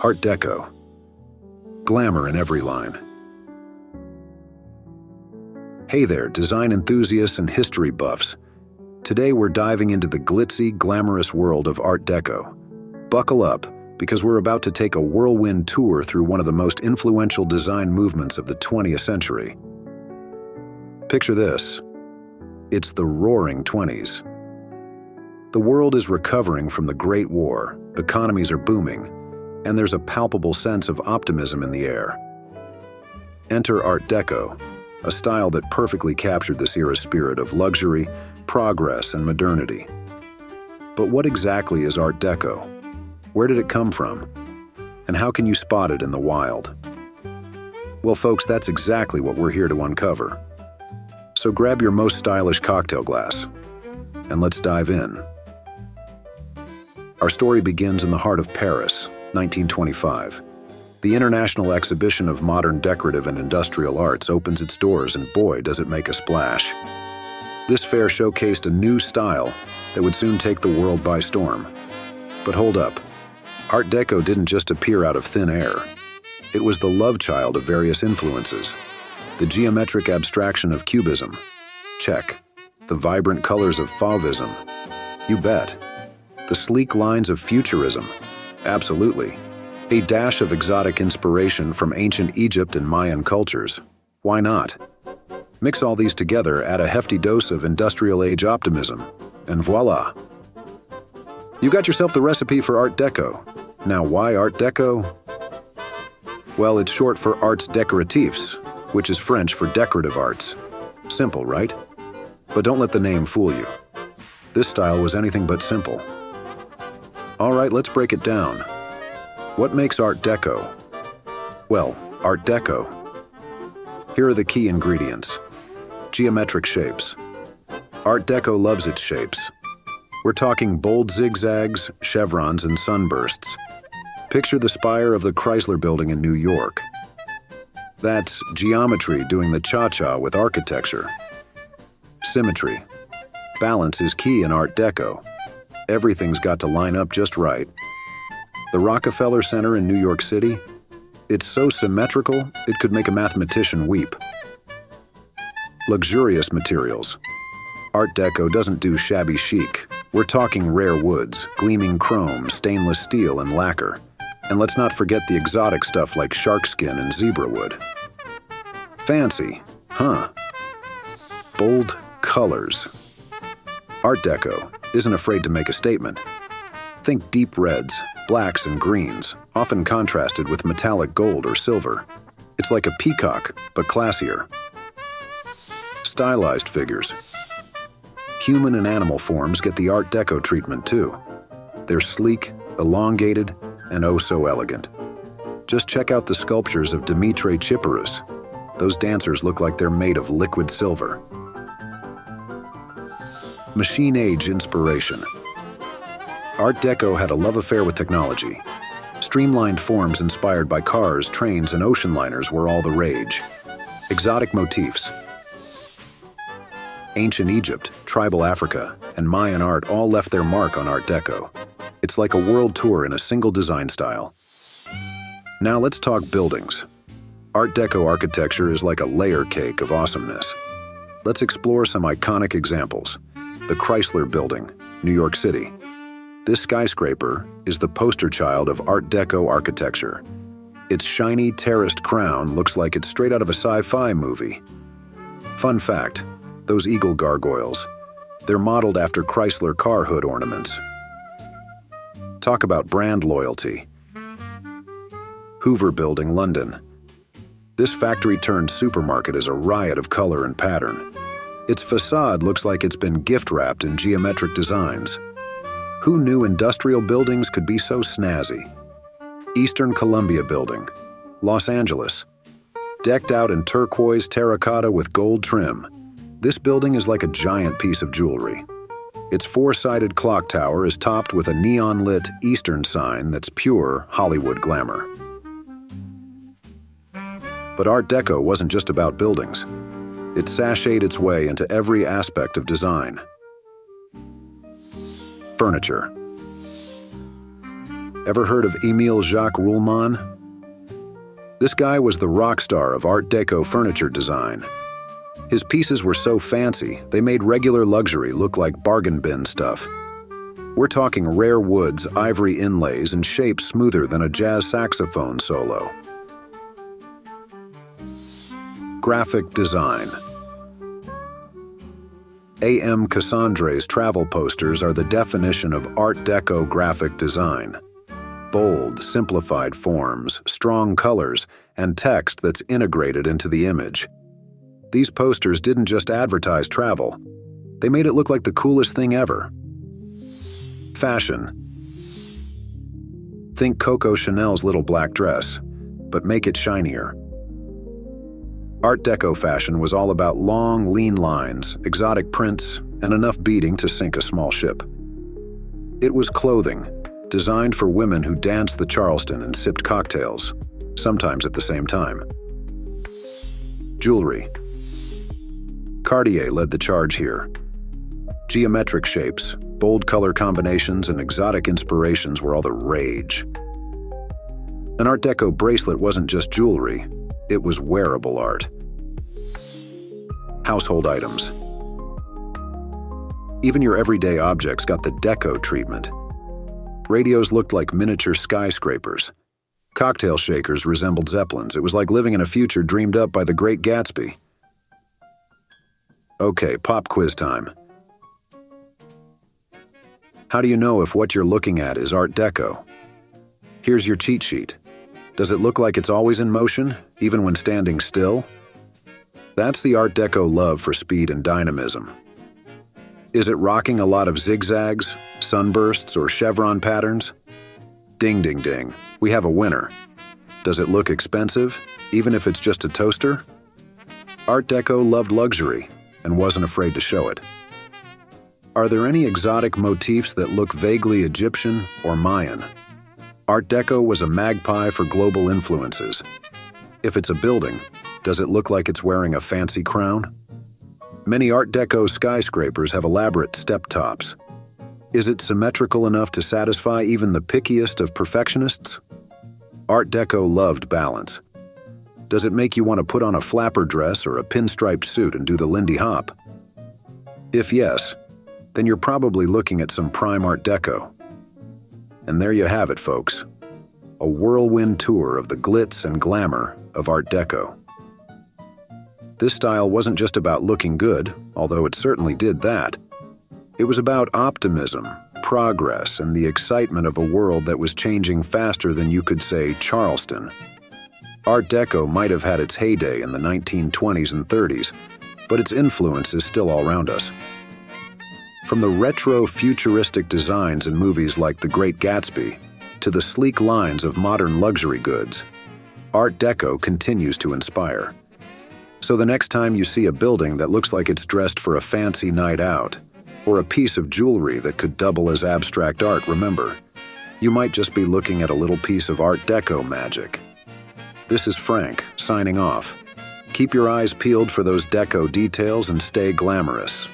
Art Deco. Glamour in every line. Hey there, design enthusiasts and history buffs. Today we're diving into the glitzy, glamorous world of Art Deco. Buckle up, because we're about to take a whirlwind tour through one of the most influential design movements of the 20th century. Picture this. It's the Roaring Twenties. The world is recovering from the Great War, economies are booming, and there's a palpable sense of optimism in the air. Enter Art Deco, a style that perfectly captured this era's spirit of luxury, progress, and modernity. But what exactly is Art Deco? Where did it come from? And how can you spot it in the wild? Well, folks, that's exactly what we're here to uncover. So grab your most stylish cocktail glass, and let's dive in. Our story begins in the heart of Paris, 1925. The International Exhibition of Modern Decorative and Industrial Arts opens its doors, and boy, does it make a splash. This fair showcased a new style that would soon take the world by storm. But hold up. Art Deco didn't just appear out of thin air. It was the love child of various influences. The geometric abstraction of Cubism. Check. The vibrant colors of Fauvism. You bet. The sleek lines of Futurism. Absolutely. A dash of exotic inspiration from ancient Egypt and Mayan cultures. Why not? Mix all these together, add a hefty dose of industrial age optimism, and voila! You got yourself the recipe for Art Deco. Now, why Art Deco? Well, it's short for Arts Décoratifs, which is French for decorative arts. Simple, right? But don't let the name fool you. This style was anything but simple. All right, let's break it down. What makes Art Deco? Well, Art Deco. Here are the key ingredients. Geometric shapes. Art Deco loves its shapes. We're talking bold zigzags, chevrons, and sunbursts. Picture the spire of the Chrysler Building in New York. That's geometry doing the cha-cha with architecture. Symmetry. Balance is key in Art Deco. Everything's got to line up just right. The Rockefeller Center in New York City, it's so symmetrical, it could make a mathematician weep. Luxurious materials. Art Deco doesn't do shabby chic. We're talking rare woods, gleaming chrome, stainless steel, and lacquer. And let's not forget the exotic stuff like sharkskin and zebra wood. Fancy, huh? Bold colors. Art Deco isn't afraid to make a statement. Think deep reds, blacks, and greens, often contrasted with metallic gold or silver. It's like a peacock, but classier. Stylized figures. Human and animal forms get the Art Deco treatment too. They're sleek, elongated, and oh so elegant. Just check out the sculptures of Dimitri Chiparus. Those dancers look like they're made of liquid silver. Machine age inspiration. Art Deco had a love affair with technology. Streamlined forms inspired by cars, trains, and ocean liners were all the rage. Exotic motifs. Ancient Egypt, tribal Africa, and Mayan art all left their mark on Art Deco. It's like a world tour in a single design style. Now let's talk buildings. Art Deco architecture is like a layer cake of awesomeness. Let's explore some iconic examples. The Chrysler Building, New York City. This skyscraper is the poster child of Art Deco architecture. Its shiny, terraced crown looks like it's straight out of a sci-fi movie. Fun fact, those eagle gargoyles, they're modeled after Chrysler car hood ornaments. Talk about brand loyalty. Hoover Building, London. This factory-turned supermarket is a riot of color and pattern. Its facade looks like it's been gift-wrapped in geometric designs. Who knew industrial buildings could be so snazzy? Eastern Columbia Building, Los Angeles. Decked out in turquoise terracotta with gold trim, this building is like a giant piece of jewelry. Its four-sided clock tower is topped with a neon-lit Eastern sign that's pure Hollywood glamour. But Art Deco wasn't just about buildings. It sashayed its way into every aspect of design. Furniture. Ever heard of Émile Jacques Roulemont? This guy was the rock star of Art Deco furniture design. His pieces were so fancy, they made regular luxury look like bargain bin stuff. We're talking rare woods, ivory inlays, and shapes smoother than a jazz saxophone solo. Graphic design. A.M. Cassandre's travel posters are the definition of Art Deco graphic design. Bold, simplified forms, strong colors, and text that's integrated into the image. These posters didn't just advertise travel. They made it look like the coolest thing ever. Fashion. Think Coco Chanel's little black dress, but make it shinier. Art Deco fashion was all about long, lean lines, exotic prints, and enough beading to sink a small ship. It was clothing, designed for women who danced the Charleston and sipped cocktails, sometimes at the same time. Jewelry. Cartier led the charge here. Geometric shapes, bold color combinations, and exotic inspirations were all the rage. An Art Deco bracelet wasn't just jewelry, it was wearable art. Household items. Even your everyday objects got the deco treatment. Radios looked like miniature skyscrapers. Cocktail shakers resembled Zeppelins. It was like living in a future dreamed up by the Great Gatsby. Okay, pop quiz time. How do you know if what you're looking at is Art Deco? Here's your cheat sheet. Does it look like it's always in motion, even when standing still? That's the Art Deco love for speed and dynamism. Is it rocking a lot of zigzags, sunbursts, or chevron patterns? Ding, ding, ding. We have a winner. Does it look expensive, even if it's just a toaster? Art Deco loved luxury and wasn't afraid to show it. Are there any exotic motifs that look vaguely Egyptian or Mayan? Art Deco was a magpie for global influences. If it's a building, does it look like it's wearing a fancy crown? Many Art Deco skyscrapers have elaborate step tops. Is it symmetrical enough to satisfy even the pickiest of perfectionists? Art Deco loved balance. Does it make you want to put on a flapper dress or a pinstriped suit and do the Lindy Hop? If yes, then you're probably looking at some prime Art Deco. And there you have it, folks. A whirlwind tour of the glitz and glamour of Art Deco. This style wasn't just about looking good, although it certainly did that. It was about optimism, progress, and the excitement of a world that was changing faster than you could say Charleston. Art Deco might have had its heyday in the 1920s and 30s, but its influence is still all around us. From the retro futuristic designs in movies like The Great Gatsby to the sleek lines of modern luxury goods, Art Deco continues to inspire. So the next time you see a building that looks like it's dressed for a fancy night out, or a piece of jewelry that could double as abstract art, remember, you might just be looking at a little piece of Art Deco magic. This is Frank, signing off. Keep your eyes peeled for those deco details and stay glamorous.